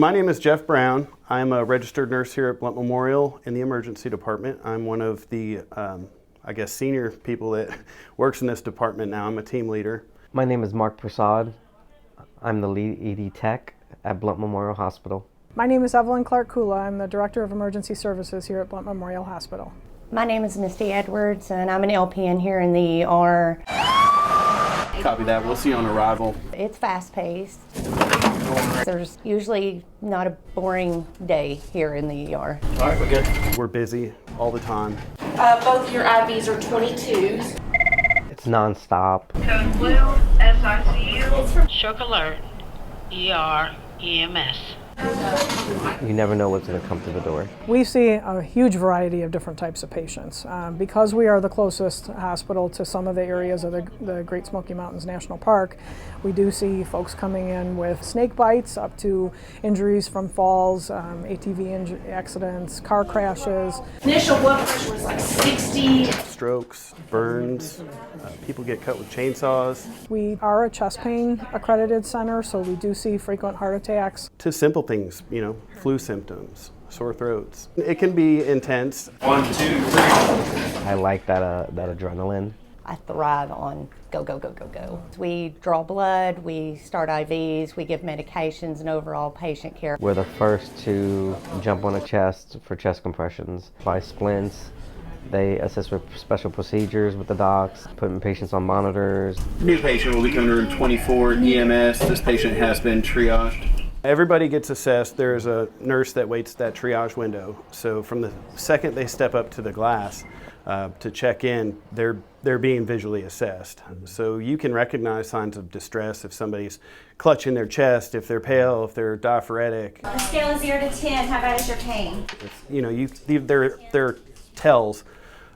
My name is Jeff Brown. I'm a registered nurse here at Blount Memorial in the emergency department. I'm one of the, senior people that works in this department now. I'm a team leader. My name is Mark Prasad. I'm the lead ED tech at Blount Memorial Hospital. My name is Evelyn Clark-Kula. I'm the Director of Emergency Services here at Blount Memorial Hospital. My name is Misty Edwards, and I'm an LPN here in the ER. Copy that. We'll see you on arrival. It's fast-paced. There's usually not a boring day here in the ER. All right, we're good. We're busy all the time. Both your IVs are 22s. It's non-stop. Code Blue, SICU. Shock alert, ER, EMS. You never know what's going to come through the door. We see a huge variety of different types of patients. Because we are the closest hospital to some of the areas of the Great Smoky Mountains National Park, we do see folks coming in with snake bites up to injuries from falls, ATV accidents, car crashes. Initial blood pressure was like 60. Strokes, burns, people get cut with chainsaws. We are a chest pain accredited center, so we do see frequent heart attacks. To simple things, flu symptoms, sore throats. It can be intense. 1, 2, 3. I like that adrenaline. I thrive on go, go, go, go, go. We draw blood, we start IVs, we give medications and overall patient care. We're the first to jump on a chest for chest compressions by splints. They assist with special procedures with the docs, putting patients on monitors. New patient will be coming to room 24 EMS. This patient has been triaged. Everybody gets assessed. There's a nurse that waits that triage window. So from the second they step up to the glass to check in, they're being visually assessed. So you can recognize signs of distress if somebody's clutching their chest, if they're pale, if they're diaphoretic. On a scale of 0 to 10, how bad is your pain? They're tells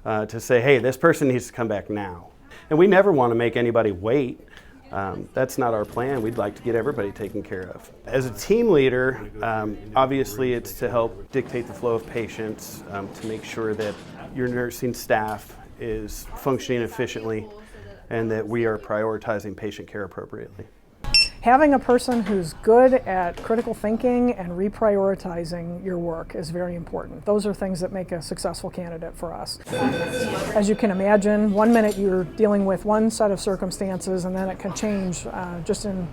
to say, hey, this person needs to come back now. And we never want to make anybody wait. That's not our plan. We'd like to get everybody taken care of. As a team leader, obviously it's to help dictate the flow of patients, to make sure that your nursing staff is functioning efficiently and that we are prioritizing patient care appropriately. Having a person who's good at critical thinking and reprioritizing your work is very important. Those are things that make a successful candidate for us. As you can imagine, 1 minute you're dealing with one set of circumstances and then it can change just in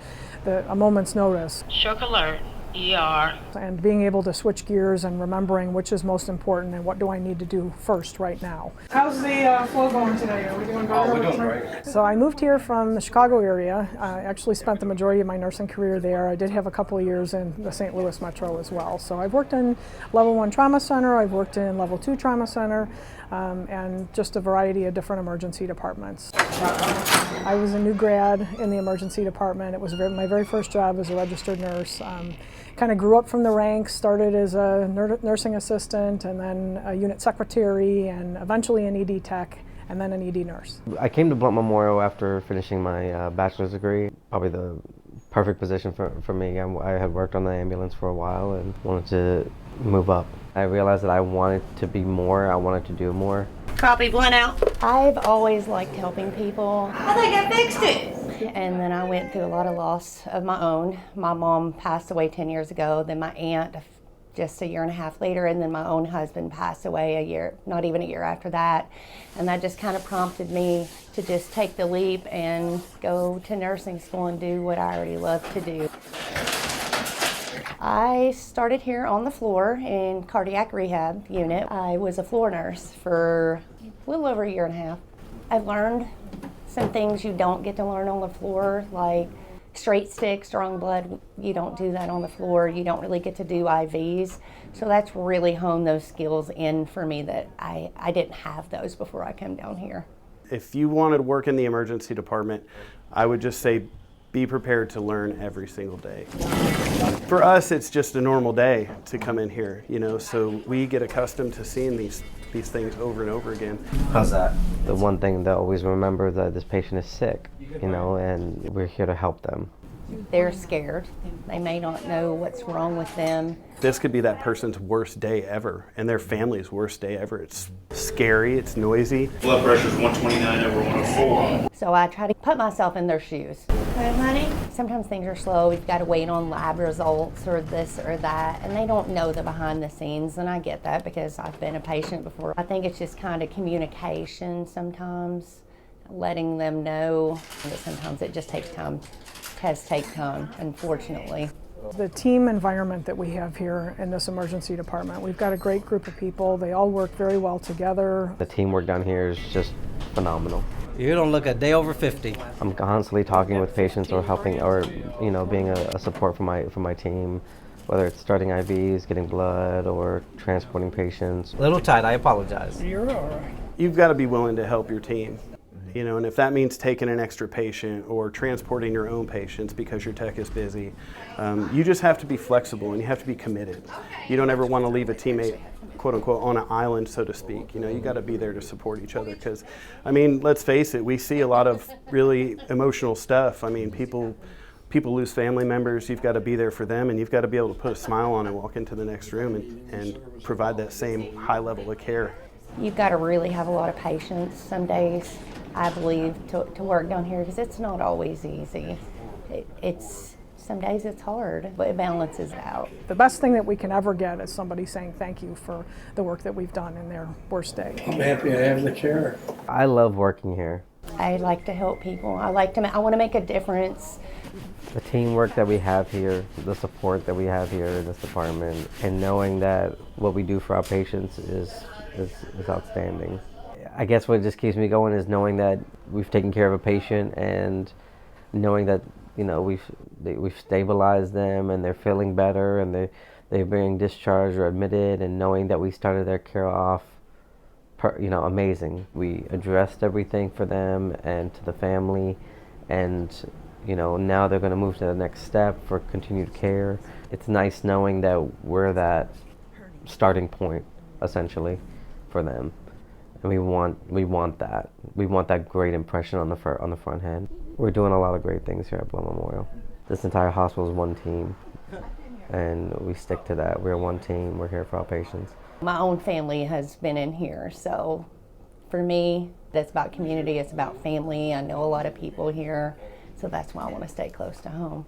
a moment's notice. Shock alert, ER. And being able to switch gears and remembering which is most important and what do I need to do first right now. How's the flow going today? Are we doing better? Oh, we're doing great. So I moved here from the Chicago area. I actually spent the majority of my nursing career there. I did have a couple of years in the St. Louis metro as well. So I've worked in level 1 trauma center, I've worked in level 2 trauma center, and just a variety of different emergency departments. I was a new grad in the emergency department. It was my very first job as a registered nurse. Kind of grew up from the ranks, started as a nursing assistant and then a unit secretary and eventually an ED tech and then an ED nurse. I came to Blount Memorial after finishing my bachelor's degree. Probably the perfect position for me. I had worked on the ambulance for a while and wanted to move up. I realized that I wanted to be more, I wanted to do more. Copy, Blount out. I've always liked helping people. I think I fixed it. And then I went through a lot of loss of my own. My mom passed away 10 years ago, then my aunt just a year and a half later, and then my own husband passed away not even a year after that. And that just kind of prompted me to just take the leap and go to nursing school and do what I already love to do. I started here on the floor in cardiac rehab unit. I was a floor nurse for a little over a year and a half. I've learned some things you don't get to learn on the floor, like straight stick, strong blood. You don't do that on the floor. You don't really get to do IVs. So that's really honed those skills in for me that I didn't have those before I came down here. If you wanted to work in the emergency department, I would just say be prepared to learn every single day. For us, it's just a normal day to come in here, so we get accustomed to seeing these things over and over again. How's that? The one thing to always remember that this patient is sick, and we're here to help them. They're scared. They may not know what's wrong with them. This could be that person's worst day ever and their family's worst day ever. It's scary, it's noisy. Blood pressure is 129 over 104. So I try to put myself in their shoes. Okay, honey? Sometimes things are slow. We've got to wait on lab results or this or that, and they don't know the behind the scenes, and I get that because I've been a patient before. I think it's just kind of communication sometimes, letting them know that sometimes it just takes time, unfortunately. The team environment that we have here in this emergency department, we've got a great group of people. They all work very well together. The teamwork down here is just phenomenal. You don't look a day over 50. I'm constantly talking with patients or helping or being a support for my team, whether it's starting IVs, getting blood, or transporting patients. A little tight, I apologize. You've got to be willing to help your team. And if that means taking an extra patient or transporting your own patients because your tech is busy, you just have to be flexible and you have to be committed. You don't ever want to leave a teammate, quote unquote, on an island, so to speak. You got to be there to support each other because, let's face it, we see a lot of really emotional stuff. People lose family members. You've got to be there for them, and you've got to be able to put a smile on and walk into the next room and provide that same high level of care. You've got to really have a lot of patience some days, I believe, to work down here because it's not always easy. Some days it's hard, but it balances out. The best thing that we can ever get is somebody saying thank you for the work that we've done in their worst day. I'm happy I have the chair. I love working here. I like to help people. I want to make a difference. The teamwork that we have here, the support that we have here in this department, and knowing that what we do for our patients is outstanding. I guess what just keeps me going is knowing that we've taken care of a patient and knowing that we've stabilized them and they're feeling better and they're being discharged or admitted, and knowing that we started their care off amazing. We addressed everything for them and to the family, and now they're going to move to the next step for continued care. It's nice knowing that we're that starting point essentially for them, and we want that. We want that great impression on the front end. We're doing a lot of great things here at Blount Memorial. This entire hospital is one team, and we stick to that. We're one team. We're here for our patients. My own family has been in here, so for me, it's about community, it's about family. I know a lot of people here, so that's why I want to stay close to home.